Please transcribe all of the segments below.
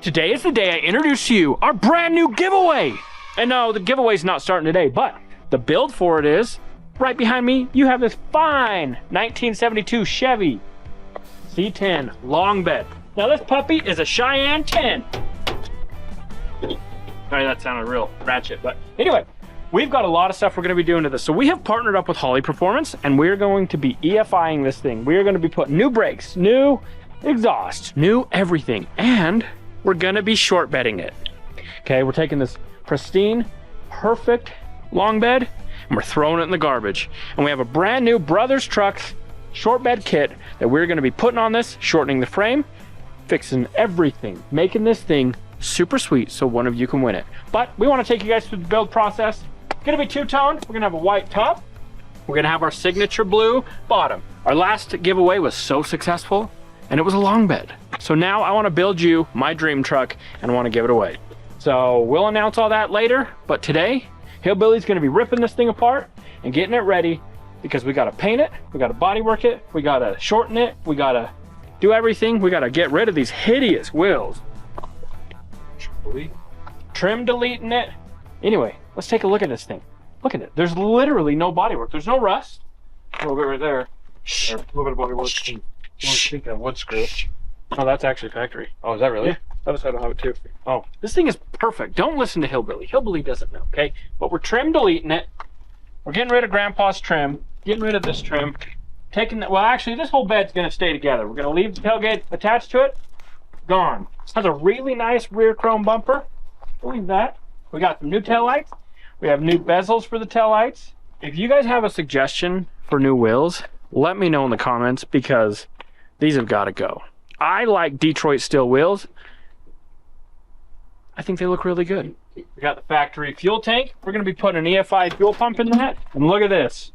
Today is the day I introduce to you our brand new giveaway. And no, the giveaway's not starting today, but the build for it is right behind me. You have this fine 1972 Chevy C-10 long bed. Now this puppy is a Cheyenne 10. Sorry, that sounded real ratchet, but anyway, we've got a lot of stuff we're gonna be doing to this. So we have partnered up with Holley Performance and we're going to be EFIing this thing. We're gonna be putting new brakes, new exhaust, new everything, and we're gonna be short bedding it. Okay, we're taking this pristine, perfect long bed and we're throwing it in the garbage. And we have a brand new Brothers Trucks short bed kit that we're gonna be putting on this, shortening the frame, fixing everything, making this thing super sweet so one of you can win it. But we wanna take you guys through the build process. It's gonna be two-toned. We're gonna have a white top. We're gonna have our signature blue bottom. Our last giveaway was so successful and it was a long bed. So now I wanna build you my dream truck and I wanna give it away. So we'll announce all that later, but today, Hillbilly's gonna be ripping this thing apart and getting it ready because we gotta paint it, we gotta body work it, we gotta shorten it, we gotta do everything. We gotta get rid of these hideous wheels. Trim deleting it. Anyway, let's take a look at this thing. Look at it. There's literally no body work. There's no rust. A little bit right there. Shh. A little bit of body work. Speaking of wood screw. Oh, that's actually factory. Oh, is that really? Yeah. Other side will have it too. Oh, this thing is perfect. Don't listen to Hillbilly. Hillbilly doesn't know, okay? But we're trim deleting it. We're getting rid of Grandpa's trim. Getting rid of this trim. Taking the, well, actually, this whole bed's gonna stay together. We're gonna leave the tailgate attached to it. Gone. Has a really nice rear chrome bumper. Leave that. We got some new tail lights. We have new bezels for the tail lights. If you guys have a suggestion for new wheels, let me know in the comments because these have got to go. I like Detroit steel wheels. I think they look really good. We got the factory fuel tank. We're going to be putting an EFI fuel pump in that. And look at this.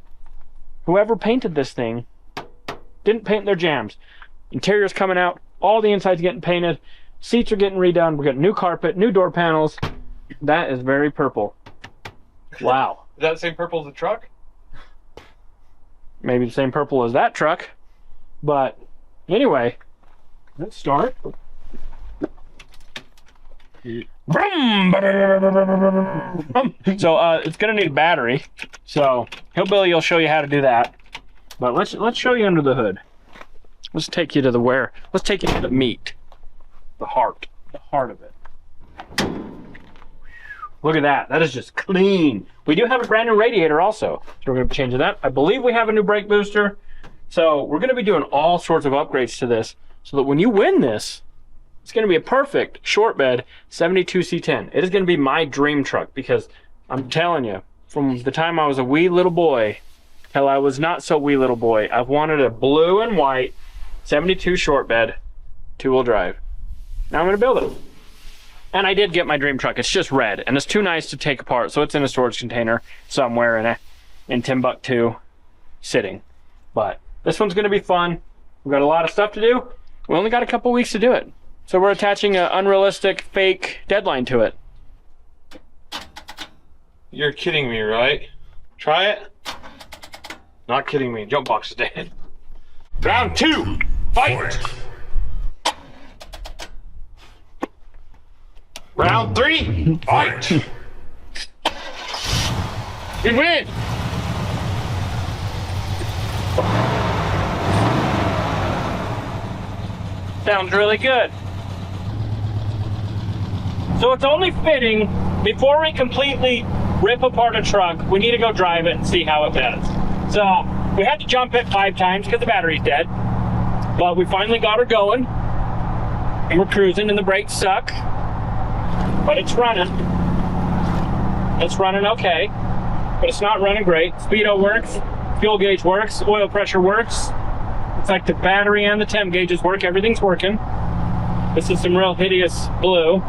Whoever painted this thing didn't paint their jams. Interior's coming out. All the inside's getting painted. Seats are getting redone. We're getting new carpet, new door panels. That is very purple. Wow. Is that the same purple as the truck? Maybe the same purple as that truck. But anyway, let's start. So it's gonna need a battery. So Hillbilly will show you how to do that. But let's show you under the hood. Let's take you to the where. Let's take you to the meat. The heart of it. Look at that. That is just clean. We do have a brand new radiator also. So we're going to be changing that. I believe we have a new brake booster. So we're going to be doing all sorts of upgrades to this so that when you win this, it's going to be a perfect short bed 72 C10. It is going to be my dream truck because I'm telling you, from the time I was a wee little boy till I was not so wee little boy, I've wanted a blue and white 72 short bed, two-wheel drive. Now I'm going to build it. And I did get my dream truck. It's just red, and it's too nice to take apart, so it's in a storage container somewhere in Timbuktu, sitting. But this one's going to be fun. We've got a lot of stuff to do. We only got a couple weeks to do it. So we're attaching an unrealistic, fake deadline to it. You're kidding me, right? Try it. Not kidding me. Jump box is dead. Round 2. Fight! Round 3, fight! You win! Sounds really good. So it's only fitting, before we completely rip apart a truck, we need to go drive it and see how it does. So we had to jump it 5 times because the battery's dead. But we finally got her going. And we're cruising and the brakes suck. But it's running. It's running okay, but it's not running great. Speedo works, fuel gauge works, oil pressure works. It's like the battery and the temp gauges work, everything's working. This is some real hideous blue.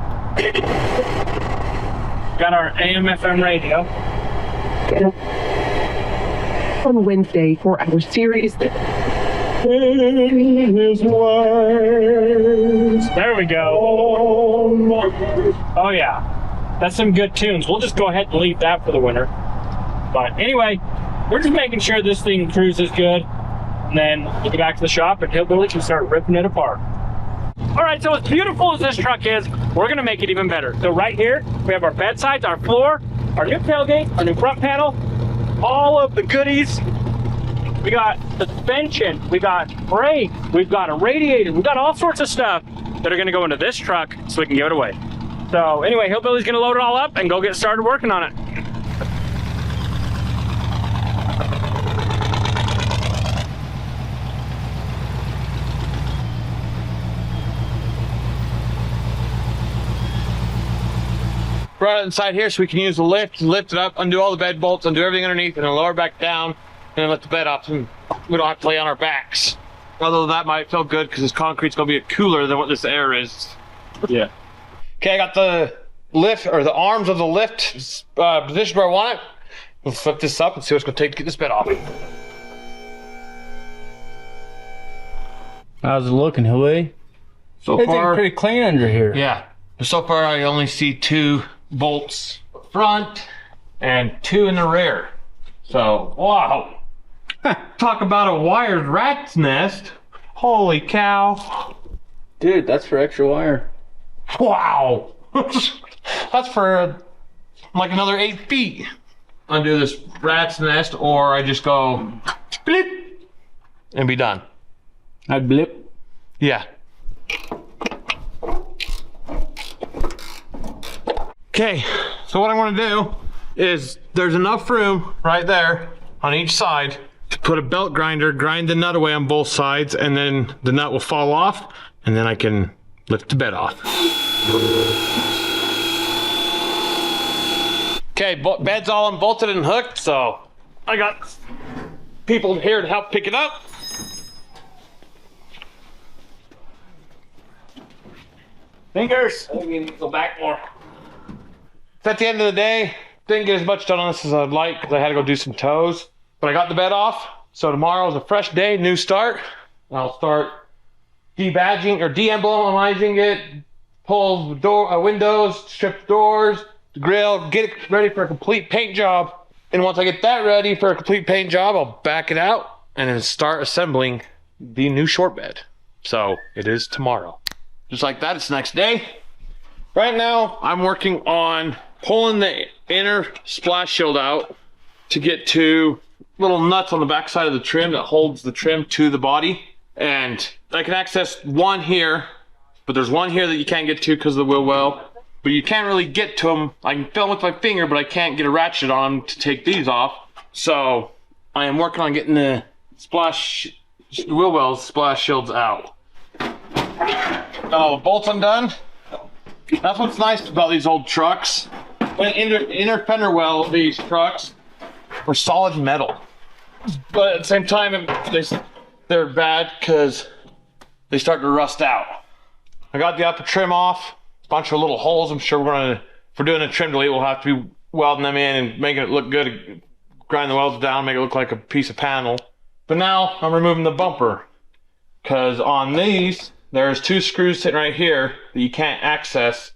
Got our AM/FM radio. On Wednesday for our series. There we go. Oh yeah, that's some good tunes. We'll just go ahead and leave that for the winter. But anyway, we're just making sure this thing cruises good, and then we'll get back to the shop and Hillbilly can start ripping it apart. All right, so as beautiful as this truck is, we're gonna make it even better. So right here, we have our bed sides, our floor, our new tailgate, our new front panel, all of the goodies. We got suspension, we got brakes, we've got a radiator, we've got all sorts of stuff that are gonna go into this truck so we can give it away. So anyway, Hillbilly's gonna load it all up and go get started working on it. Brought it inside here so we can use the lift, lift it up, undo all the bed bolts, undo everything underneath, and then lower it back down, and then let the bed up, and we don't have to lay on our backs. Although that might feel good because this concrete's gonna be cooler than what this air is. Yeah. Okay, I got the lift, or the arms of the lift positioned where I want it. We'll flip this up and see what it's gonna take to get this bed off. How's it looking, Holley? So It's far, pretty clean under here. yeah. So far, I only see 2 bolts front and 2 in the rear. So, wow. Talk about a wired rat's nest. Holy cow. Dude, that's for extra wire. Wow. That's for like another 8 feet. Undo this rat's nest, or I just go blip and be done. I blip. Yeah. Okay, so what I want to do is there's enough room right there on each side to put a belt grinder, grind the nut away on both sides, and then the nut will fall off, and then I can lift the bed off. Okay, bed's all unbolted and hooked, so I got people here to help pick it up. Fingers. We need to go back more. At the end of the day, didn't get as much done on this as I'd like because I had to go do some toes. But I got the bed off, so tomorrow's a fresh day, new start. I'll start debadging or de-emblemizing it, pull the door, windows, strip the doors, the grill, get it ready for a complete paint job. And once I get that ready for a complete paint job, I'll back it out and then start assembling the new short bed. So it is tomorrow. Just like that, it's the next day. Right now, I'm working on pulling the inner splash shield out to get to little nuts on the back side of the trim that holds the trim to the body. And I can access one here, but there's one here that you can't get to because of the wheel well. But you can't really get to them. I can feel them with my finger, but I can't get a ratchet on them to take these off. So I am working on getting the wheel wells splash shields out. Got all the bolts undone. That's what's nice about these old trucks. The inner fender well of these trucks are solid metal. But at the same time, they're bad because they start to rust out. I got the upper trim off, a bunch of little holes. I'm sure if we're doing a trim delete, we'll have to be welding them in and making it look good. Grind the welds down, make it look like a piece of panel. But now I'm removing the bumper because on these, there's 2 screws sitting right here that you can't access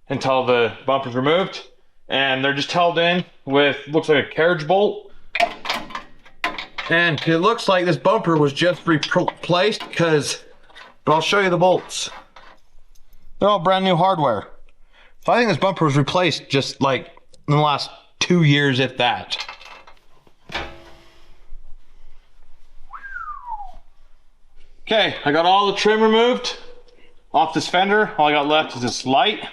until the bumper's removed. And they're just held in with, looks like a carriage bolt. And it looks like this bumper was just replaced but I'll show you the bolts. They're all brand new hardware. So I think this bumper was replaced just like in the last 2 years, if that. Okay, I got all the trim removed off this fender. All I got left is this light.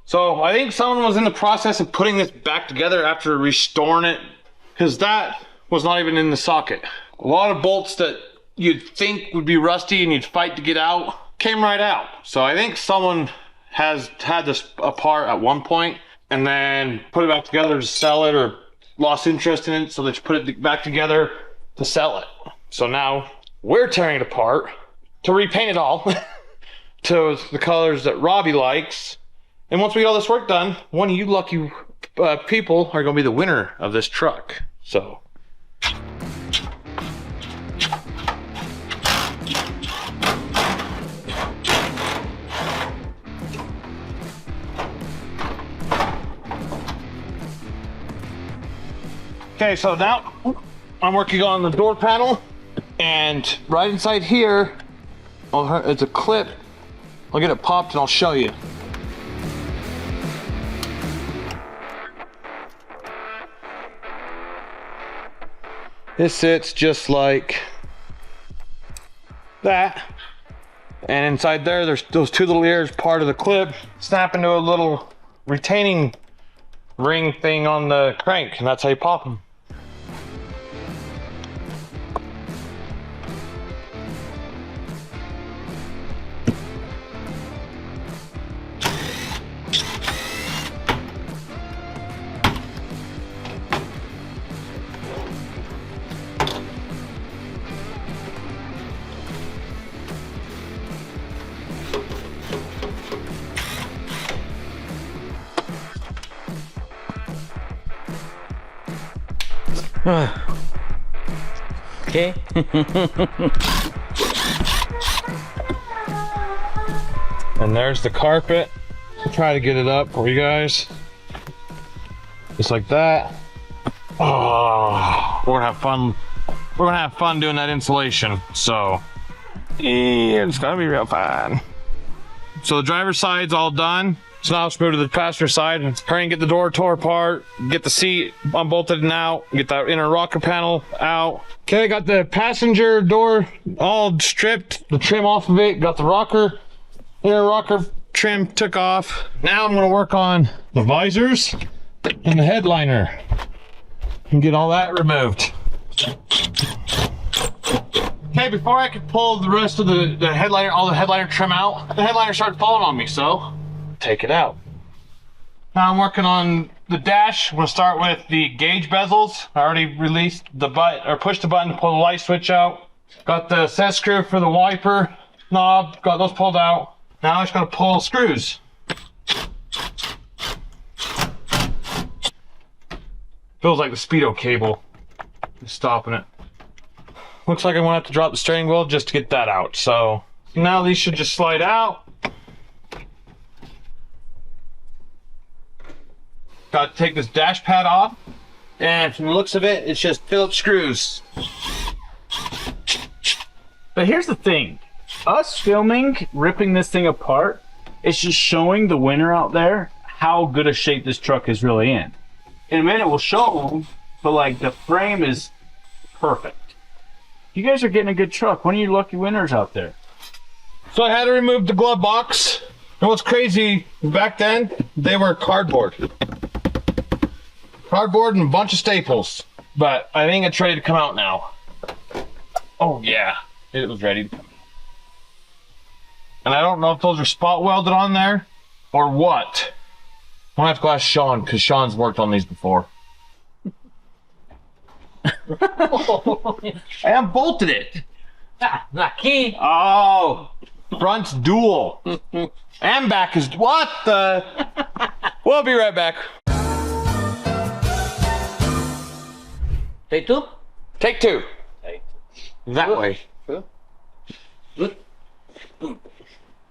So I think someone was in the process of putting this back together after restoring it, because that was not even in the socket. A lot of bolts that you'd think would be rusty and you'd fight to get out came right out. So I think someone has had this apart at one point and then put it back together to sell it, or lost interest in it, so they just put it back together to sell it. So now we're tearing it apart to repaint it all to the colors that Robby likes. And once we get all this work done, one of you lucky people are going to be the winner of this truck. So. Okay, so now I'm working on the door panel, and right inside here, it's a clip. I'll get it popped and I'll show you. This sits just like that. And inside there, there's those two little ears, part of the clip, snap into a little retaining ring thing on the crank, and that's how you pop them. Okay. And there's the carpet. I'll try to get it up for you guys. Just like that. Oh, we're gonna have fun. We're gonna have fun doing that insulation. So, yeah, it's gonna be real fun. So the driver's side's all done. So now let's move to the passenger side and hurry and get the door tore apart, get the seat unbolted and out, get that inner rocker panel out. Okay, got the passenger door all stripped, the trim off of it, got the inner rocker trim took off. Now I'm gonna work on the visors and the headliner and get all that removed. Okay, before I could pull the rest of the headliner, all the headliner trim out, the headliner started falling on me, so take it out. Now I'm working on the dash. I'm gonna start with the gauge bezels. I already released the pushed the button to pull the light switch out. Got the set screw for the wiper knob, got those pulled out. Now I just gotta pull screws. Feels like the speedo cable is stopping it. Looks like I'm gonna have to drop the steering wheel just to get that out. So now these should just slide out. Got to take this dash pad off, and from the looks of it, it's just Phillips screws. But here's the thing. Us filming, ripping this thing apart, it's just showing the winner out there how good a shape this truck is really in. In a minute, we'll show them, but like the frame is perfect. You guys are getting a good truck. One of you lucky winners out there. So I had to remove the glove box. And what's crazy, back then, they were cardboard. Cardboard and a bunch of staples. But I think it's ready to come out now. Oh yeah, it was ready to come out. And I don't know if those are spot welded on there or what. I'm gonna have to go ask Sean, because Sean's worked on these before. I unbolted it. Not key. Oh, front's dual. And back is, what the? We'll be right back. Take two? Take two. That way. Good.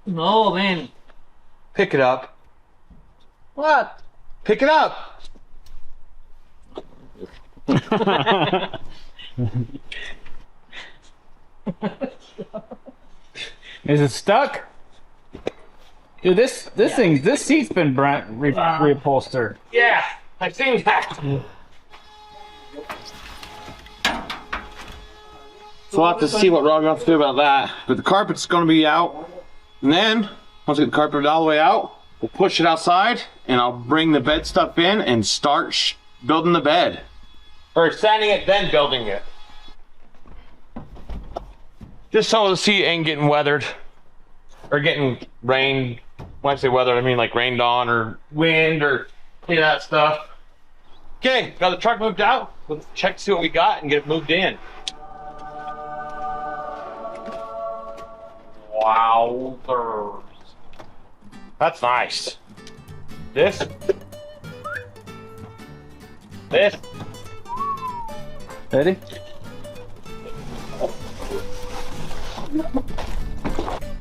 No, man. Pick it up. What? Pick it up. Is it stuck? Dude, this seat's been reupholstered. Yeah, I've seen that. So we'll have to see what Robby wants to do about that. But the carpet's going to be out. And then, once we get the carpet all the way out, we'll push it outside, and I'll bring the bed stuff in and start building the bed. Or sanding it, then building it. Just so the seat ain't getting weathered. Or getting rained. When I say weathered, I mean like rained on, or wind, or any of that stuff. Okay, got the truck moved out. Let's check to see what we got and get it moved in. Wowzers. That's nice. This. Ready?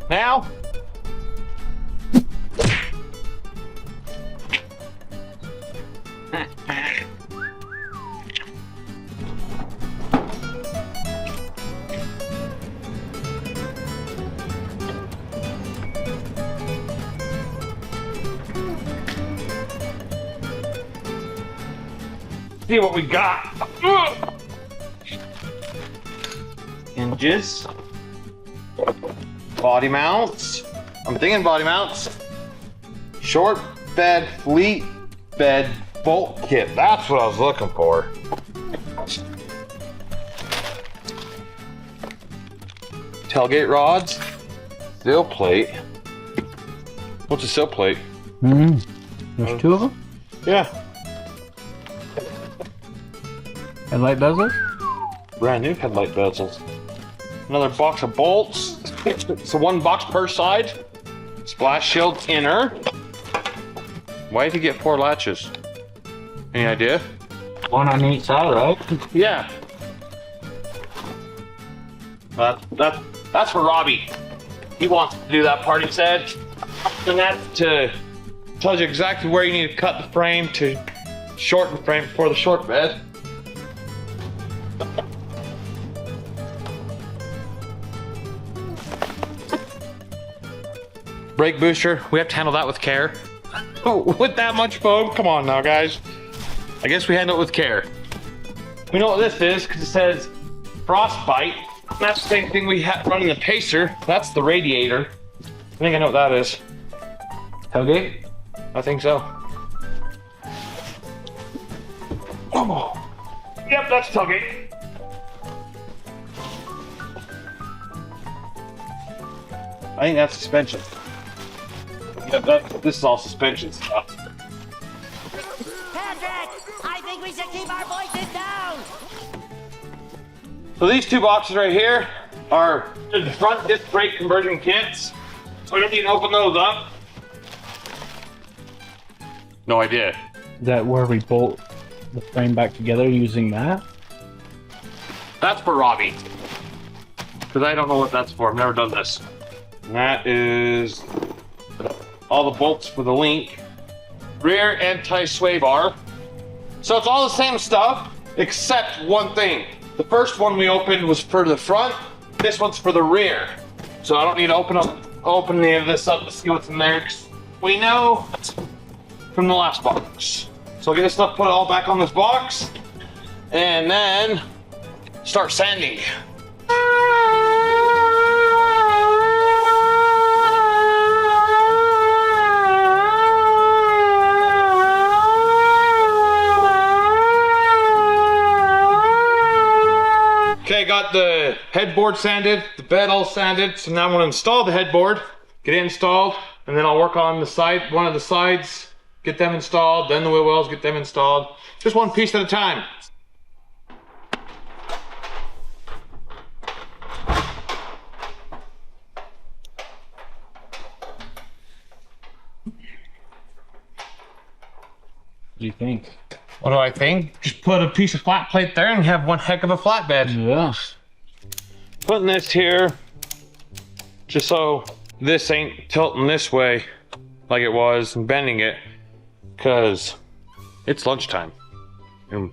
Now. See what we got. hinges, body mounts. I'm thinking body mounts. Short bed, fleet bed, bolt kit. That's what I was looking for. Tailgate rods, sill plate. What's a sill plate? There's 2 of them. Yeah, Headlight bezels. brand new headlight bezels. Another box of bolts. So 1 box per side. Splash shield inner. Why did you get 4 latches? Any idea? 1 on each side, right? Yeah. That's for Robby. He wants to do that part, he said. And that's to tells you exactly where you need to cut the frame to shorten the frame for the short bed. Brake booster, we have to handle that with care. Oh, with that much foam? Come on now, guys. I guess we handle it with care. We know what this is because it says frostbite. That's the same thing we had running the Pacer. That's the radiator. I think I know what that is. Tailgate? I think so. Oh. Yep, that's tailgate. I think that's suspension. Yep, this is all suspension stuff. Patrick, I think we should keep our voices down. So these 2 boxes right here are the front disc brake conversion kits. So we don't need to open those up. No idea. Is that where we bolt the frame back together using that? That's for Robby. Because I don't know what that's for. I've never done this. And that is all the bolts for the link. Rear anti-sway bar. So it's all the same stuff, except one thing. The first one we opened was for the front. This one's for the rear. So I don't need to open any of this up to see what's in there. 'Cause we know from the last box. So I'll get this stuff put all back on this box. And then start sanding. Okay, got the headboard sanded, the bed all sanded. So now I'm gonna install the headboard, get it installed, and then I'll work on the side, one of the sides, get them installed, then the wheel wells, get them installed. Just one piece at a time. What do you think? What do I think? Just put a piece of flat plate there and have one heck of a flatbed. Yeah. Putting this here, just so this ain't tilting this way like it was and bending it, because it's lunchtime. And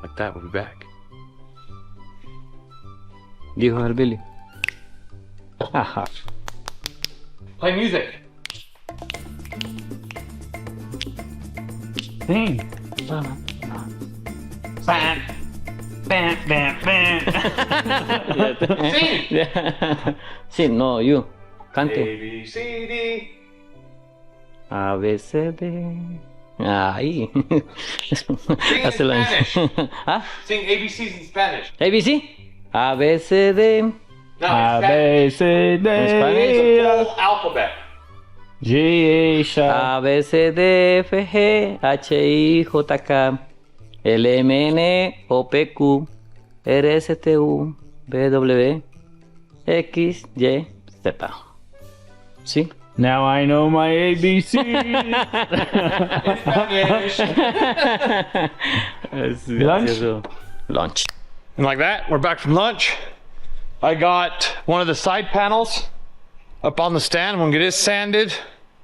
like that, we'll be back. Dijo el Billy. Ajá. Play music. Sing. Bam. Bam, bam, bam. Sí, no, you. Cante. A, B, C, D. A, B, C, D. Ahí. Sing in Hazlo en- Spanish. ¿Ah? Sing ABCs in Spanish. ABC. A, B, C, D. No, A, in Spanish. B, C, D, En Spanish. It's a full alphabet. G, H, A, B, C, D, F, G, H, I, J, K, L, M, N, O, P, Q, R, S, T, U, V, W, X, Y, Z. ¿Sí? Now I know my ABC. Lunch? Lunch. And like that, we're back from lunch. I got one of the side panels up on the stand. I'm gonna get it sanded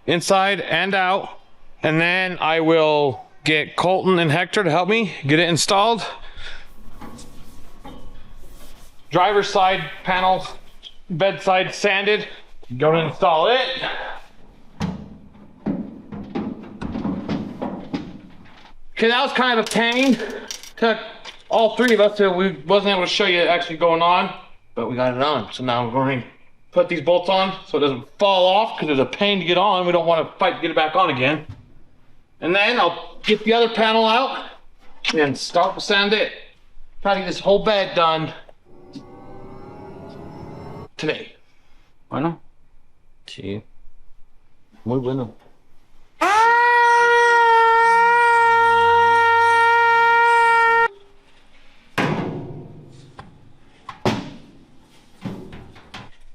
inside and out. And then I will get Colton and Hector to help me get it installed. Driver's side panels, bedside sanded. Gonna install it. Okay, that was kind of a pain. Took all three of us, we wasn't able to show you actually going on, but we got it on. So now we're going to put these bolts on so it doesn't fall off, because it's a pain to get on. We don't want to fight to get it back on again. And then I'll get the other panel out and start to sand it. Try to get this whole bed done today. Bueno. Sí. Muy bueno.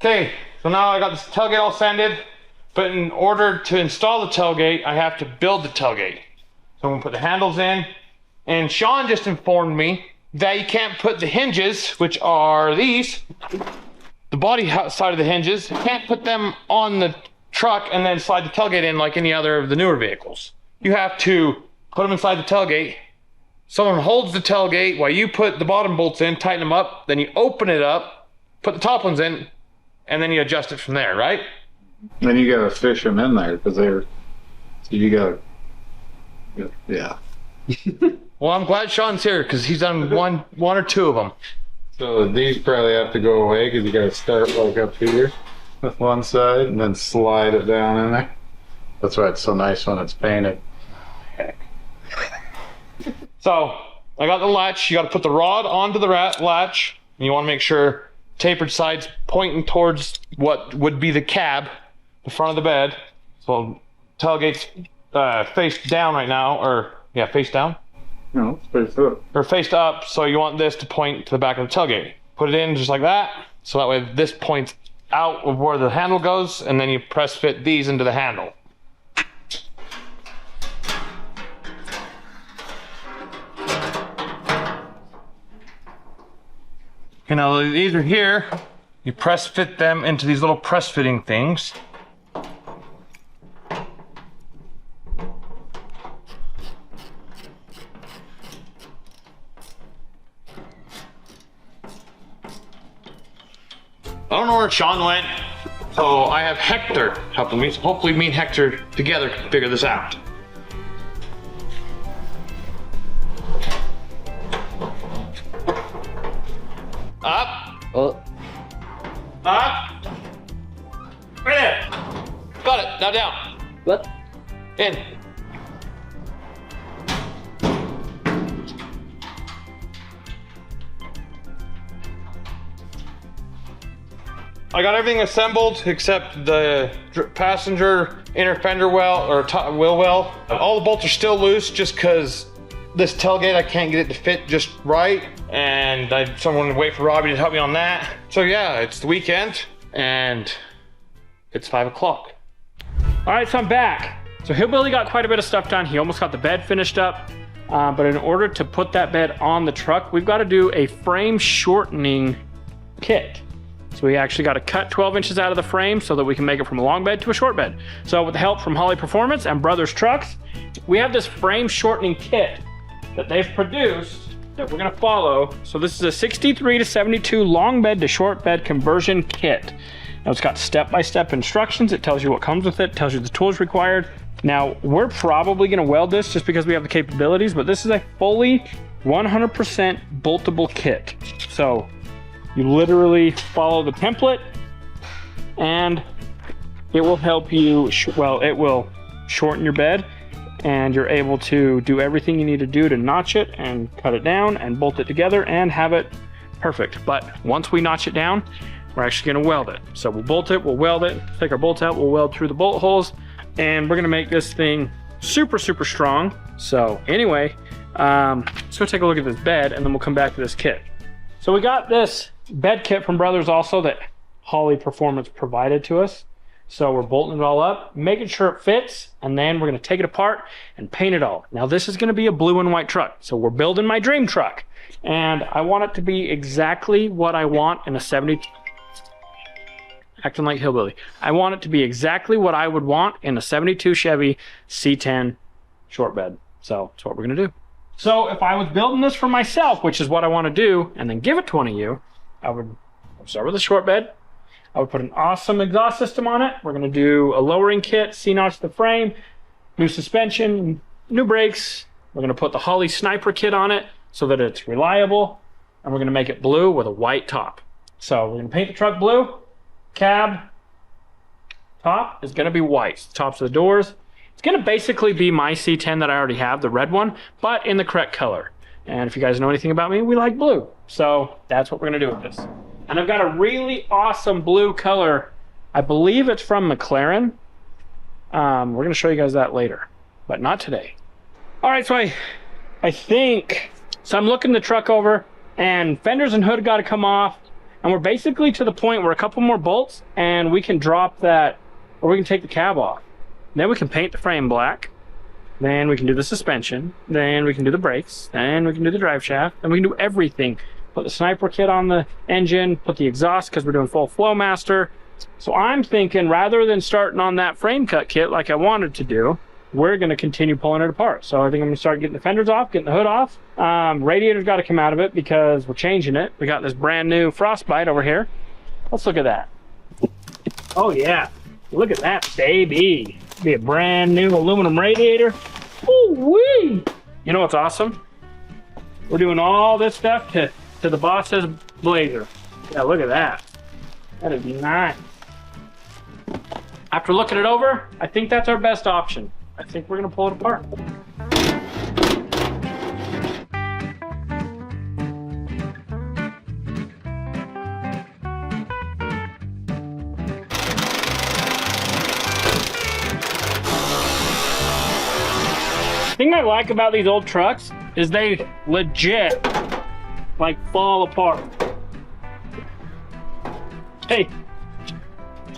Okay, so now I got this tailgate all sanded, but in order to install the tailgate, I have to build the tailgate. So I'm gonna put the handles in, and Sean just informed me that you can't put the hinges, which are these, the body side of the hinges, you can't put them on the truck and then slide the tailgate in like any other of the newer vehicles. You have to put them inside the tailgate. Someone holds the tailgate while you put the bottom bolts in, tighten them up, then you open it up, put the top ones in, and then you adjust it from there, right? Then you gotta fish them in there because they're, so you gotta, yeah. Well, I'm glad Sean's here because he's done one or two of them. So these probably have to go away because you gotta start like up here with one side and then slide it down in there. That's why it's so nice when it's painted. So I got the latch. You got to put the rod onto the latch, and you want to make sure tapered sides pointing towards what would be the cab, the front of the bed. So tailgate's face down right now, or yeah, face down. No, it's face up. Or faced up, so you want this to point to the back of the tailgate. Put it in just like that, so that way this points out of where the handle goes, and then you press fit these into the handle. Okay, now these are here. You press fit them into these little press fitting things. I don't know where Sean went, so I have Hector helping me. So hopefully me and Hector together can figure this out. Up. Oh, Up. Right there. Got it. Now down. what? In. I got everything assembled except the passenger inner fender well or wheel well. All the bolts are still loose just because this tailgate I can't get it to fit just right, and someone wait for Robby to help me on that. So yeah, it's the weekend and it's 5 o'clock. All right, so I'm back. So Hillbilly got quite a bit of stuff done. He almost got the bed finished up. But in order to put that bed on the truck, we've got to do a frame shortening kit. So we actually got to cut 12 inches out of the frame so that we can make it from a long bed to a short bed. So with the help from Holley Performance and Brothers Trucks, we have this frame shortening kit that they've produced that we're gonna follow. So this is a 63 to 72 long bed to short bed conversion kit. Now it's got step-by-step instructions. It tells you what comes with it, tells you the tools required. Now we're probably gonna weld this just because we have the capabilities, but this is a fully 100% boltable kit. So you literally follow the template and it will help you, it will shorten your bed, and you're able to do everything you need to do to notch it and cut it down and bolt it together and have it perfect. But once we notch it down, we're actually gonna weld it. So we'll bolt it, we'll weld it, take our bolts out, we'll weld through the bolt holes, and we're gonna make this thing super, super strong. So anyway, let's go take a look at this bed and then we'll come back to this kit. So we got this bed kit from Brothers also that Holley Performance provided to us. So we're bolting it all up, making sure it fits, and then we're gonna take it apart and paint it all. Now this is gonna be a blue and white truck. So we're building my dream truck. And I want it to be exactly what I want in a 70, acting like hillbilly. I want it to be exactly what I would want in a 72 Chevy C-10 short bed. So that's what we're gonna do. So if I was building this for myself, which is what I wanna do, and then give it to one of you, I would start with a short bed. I would put an awesome exhaust system on it. We're gonna do a lowering kit, C-notch the frame, new suspension, new brakes. We're gonna put the Holley Sniper kit on it. so that it's reliable, and we're gonna make it blue with a white top. So we're gonna paint the truck blue, cab, top is gonna be white. Tops of the doors. It's gonna basically be my C10 that I already have, the red one, but in the correct color. And if you guys know anything about me, we like blue. So that's what we're gonna do with this. And I've got a really awesome blue color. I believe it's from McLaren. We're gonna show you guys that later, but not today. All right, so I think, so I'm looking the truck over, and fenders and hood gotta come off, and we're basically to the point where a couple more bolts, and we can drop that, or we can take the cab off. Then we can paint the frame black. Then we can do the suspension. Then we can do the brakes. Then we can do the drive shaft. And we can do everything. Put the sniper kit on the engine, put the exhaust because we're doing full Flowmaster. So I'm thinking rather than starting on that frame cut kit like I wanted to do, we're going to continue pulling it apart. So I think I'm going to start getting the fenders off, getting the hood off. Radiator's got to come out of it because we're changing it. We got this brand new Frostbite over here. Let's look at that. Oh yeah, look at that, baby. Be a brand new aluminum radiator. Ooh-wee! You know what's awesome? We're doing all this stuff to the boss's Blazer. Yeah, look at that. That is nice. After looking it over, I think that's our best option. I think we're gonna pull it apart. The thing I like about these old trucks is they legit like fall apart. Hey,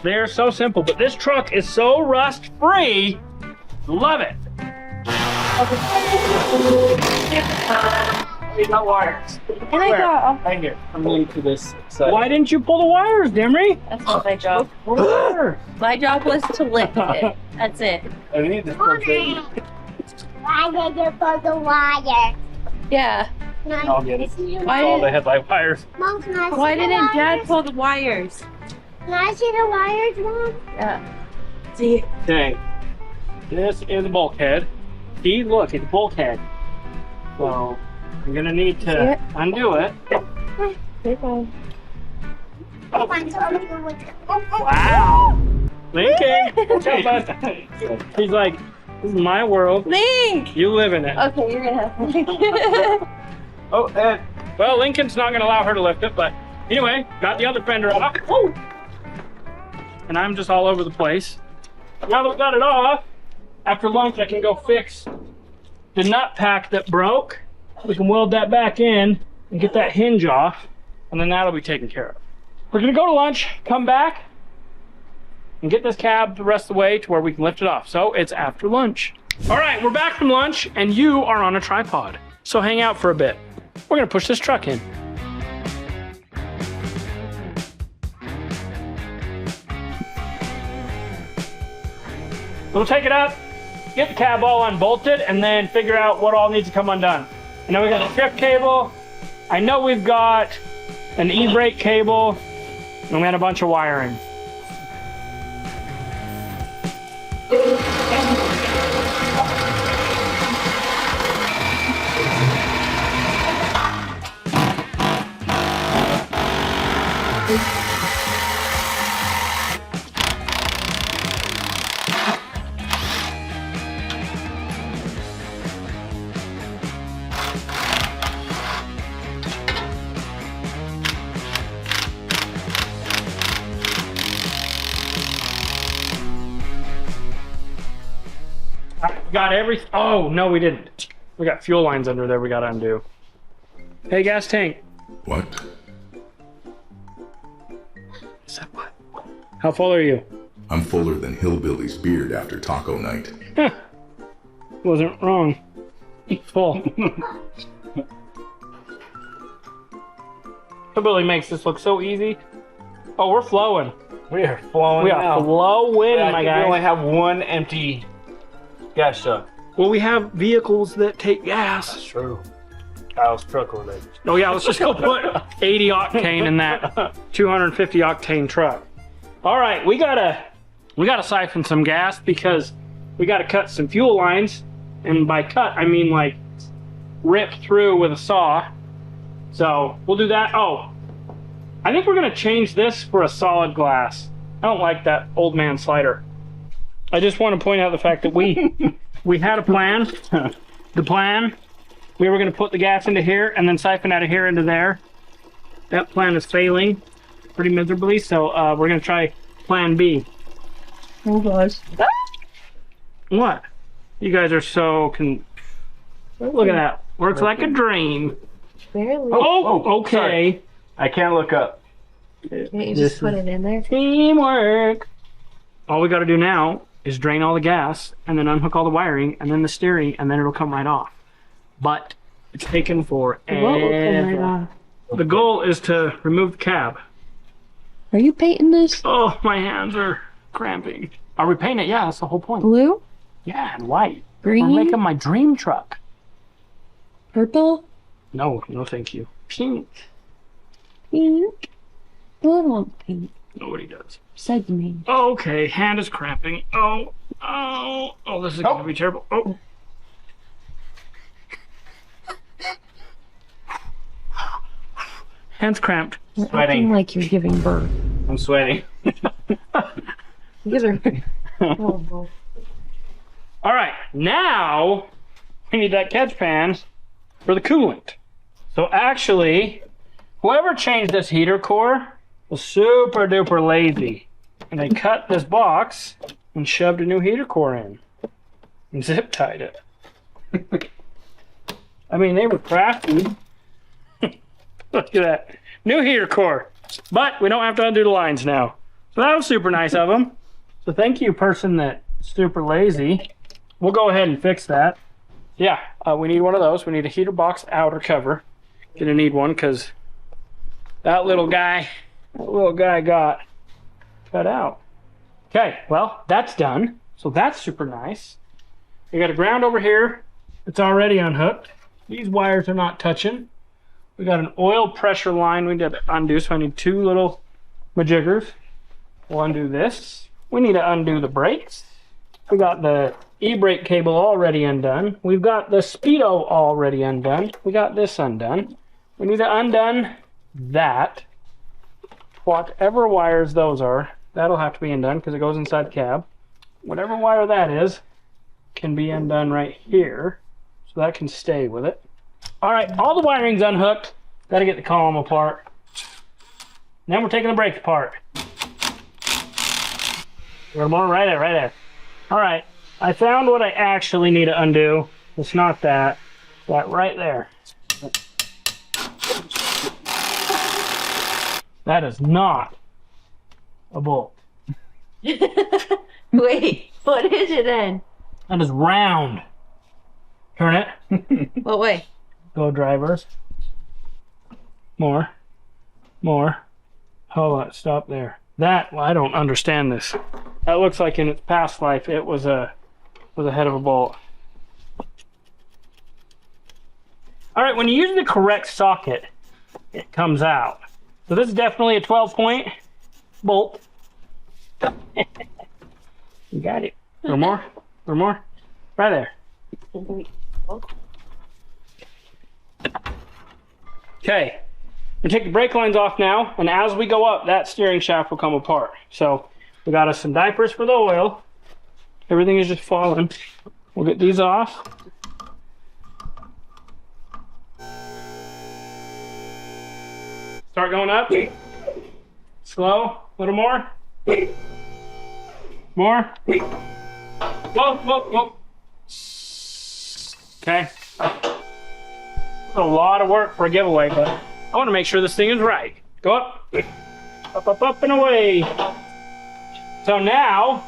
they're so simple, but this truck is so rust free. Love it. No wires. Can I go? Right here. I'm going to this side. Why didn't you pull the wires, Demry? That's not my job. Pull the wires. My job was to lift it. That's it. I need this first thing. Why did you pull the wire? Yeah. I'll get it. Why All did, the headlight wires. Mom, can I see why the didn't wires? Dad pull the wires? Can I see the wires, Mom? Yeah. See? Okay. This is a bulkhead. See, look, it's a bulkhead. So I'm gonna need to undo it. Wow. Lincoln. He's like, this is my world. Link! You live in it. Okay, you're gonna have to. Oh, well, Lincoln's not gonna allow her to lift it, but anyway, got the other fender off. Woo! And I'm just all over the place. Now that we got it off, after lunch I can go fix the nut pack that broke. We can weld that back in and get that hinge off, and then that'll be taken care of. We're gonna go to lunch, come back, and get this cab the rest of the way to where we can lift it off. So it's after lunch. All right, we're back from lunch, and you are on a tripod. So hang out for a bit. We're gonna push this truck in. We'll take it up, get the cab all unbolted, and then figure out what all needs to come undone. I know we got a shift cable. I know we've got an e-brake cable, and we had a bunch of wiring. Got every, oh, no, we didn't. We got fuel lines under there we got to undo. Hey, gas tank. What? Is that what? How full are you? I'm fuller than Hillbilly's beard after taco night. Huh. Wasn't wrong. Full. Hillbilly makes this look so easy. Oh, we're flowing. We are flowing We are flowing, my guy. We only have one empty gas truck. Well, we have vehicles that take gas. That's true. Kyle's truck over there. Oh yeah, let's just go put 80 octane in that 250 octane truck. All right, we gotta siphon some gas because we gotta cut some fuel lines, and by cut I mean like rip through with a saw. So we'll do that. Oh, I think we're gonna change this for a solid glass. I don't like that old man slider. I just want to point out the fact that we had a plan. The plan, we were gonna put the gas into here and then siphon out of here into there. That plan is failing pretty miserably, so we're gonna try plan B. Oh gosh. What? You guys are so look at that. Works like a dream. Barely. Oh, okay. Sorry. I can't look up. Can't you just put it in there? Teamwork. All we got to do now is drain all the gas and then unhook all the wiring and then the steering and then it'll come right off. But it's taken forever. What will come right off? The goal is to remove the cab. Are you painting this? Oh, my hands are cramping. Are we painting it? Yeah, that's the whole point. Blue? Yeah, and white. Green? We're making my dream truck. Purple? No, no thank you. Pink. Pink? I want pink. Nobody does. Said me. Oh, okay, hand is cramping. Oh, this is going to be terrible. Oh. Hands cramped. You're Sweating. acting like you're giving birth. I'm sweating. These are... Oh, All right, now we need that catch pan for the coolant. So actually, whoever changed this heater core was super duper lazy. And they cut this box and shoved a new heater core in. And zip tied it. I mean, they were crafty. Look at that. New heater core. But we don't have to undo the lines now. So that was super nice of them. So thank you, person that's super lazy. We'll go ahead and fix that. Yeah, we need one of those. We need a heater box outer cover. Gonna need one because that little guy got cut out. Okay, well, that's done. So that's super nice. We got a ground over here. It's already unhooked. These wires are not touching. We got an oil pressure line we need to undo, so I need two little majiggers. We'll undo this. We need to undo the brakes. We got the e-brake cable already undone. We've got the speedo already undone. We got this undone. We need to undone that. Whatever wires those are, that'll have to be undone because it goes inside the cab. Whatever wire that is can be undone right here, so that can stay with it. All right, all the wiring's unhooked. Got to get the column apart. Then we're taking the brakes apart. More right there. All right, I found what I actually need to undo. It's not that. That right there. That is not a bolt. wait, what is it then? That is round. Turn it. What way? Go drivers. More. Hold on, stop there. That, well, I don't understand this. That looks like in its past life it was a head of a bolt. All right, when you use the correct socket, it comes out. So this is definitely a 12-point bolt. You got it. Or more. Right there. Okay, we take the brake lines off now, and as we go up, that steering shaft will come apart. So we got us some diapers for the oil. Everything is just falling. We'll get these off. Start going up. Slow, a little more. More. Whoa. Okay. A lot of work for a giveaway, but I want to make sure this thing is right. Go up, up, and away. So now,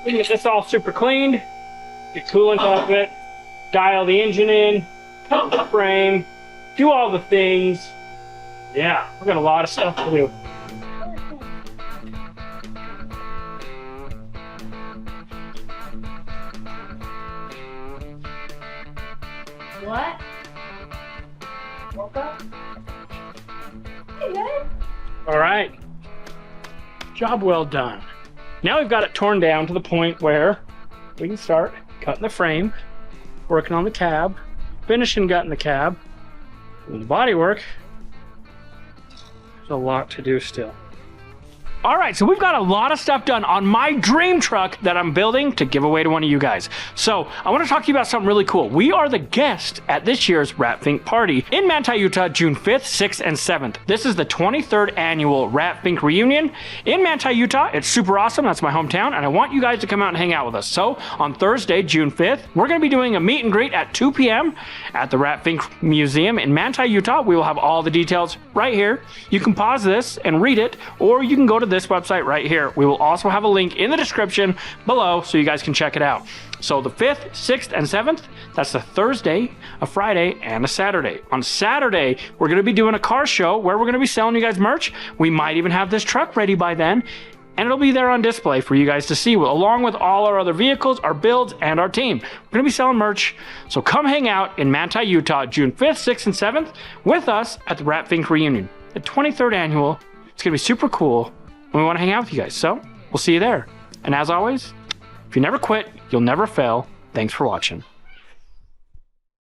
we can get this all super cleaned, get coolant off of it, dial the engine in, cut the frame, do all the things. Yeah, we got a lot of stuff to do. What? Woke up? Hey, guys. All right. Job well done. Now we've got it torn down to the point where we can start cutting the frame, working on the cab, finishing gutting the cab. And the bodywork. There's a lot to do still. All right, so we've got a lot of stuff done on my dream truck that I'm building to give away to one of you guys. So I want to talk to you about something really cool. We are the guest at this year's Rat Fink party in Manti, Utah, June 5th, 6th, and 7th. This is the 23rd annual Rat Fink reunion in Manti, Utah. It's super awesome. That's my hometown, and I want you guys to come out and hang out with us. So on Thursday, June 5th, we're going to be doing a meet and greet at 2 p.m. at the Rat Fink Museum in Manti, Utah. We will have all the details right here. You can pause this and read it, or you can go to this website right here. We will also have a link in the description below so you guys can check it out. So the 5th, 6th, and 7th, that's a Thursday, a Friday, and a Saturday. On Saturday, we're going to be doing a car show where we're going to be selling you guys merch. We might even have this truck ready by then, and it'll be there on display for you guys to see, along with all our other vehicles, our builds, and our team. We're going to be selling merch, so come hang out in Manti, Utah, June 5th, 6th, and 7th with us at the Rat Fink reunion, the 23rd annual. It's going to be super cool. We want to hang out with you guys, so we'll see you there. And as always, if you never quit, you'll never fail. Thanks for watching.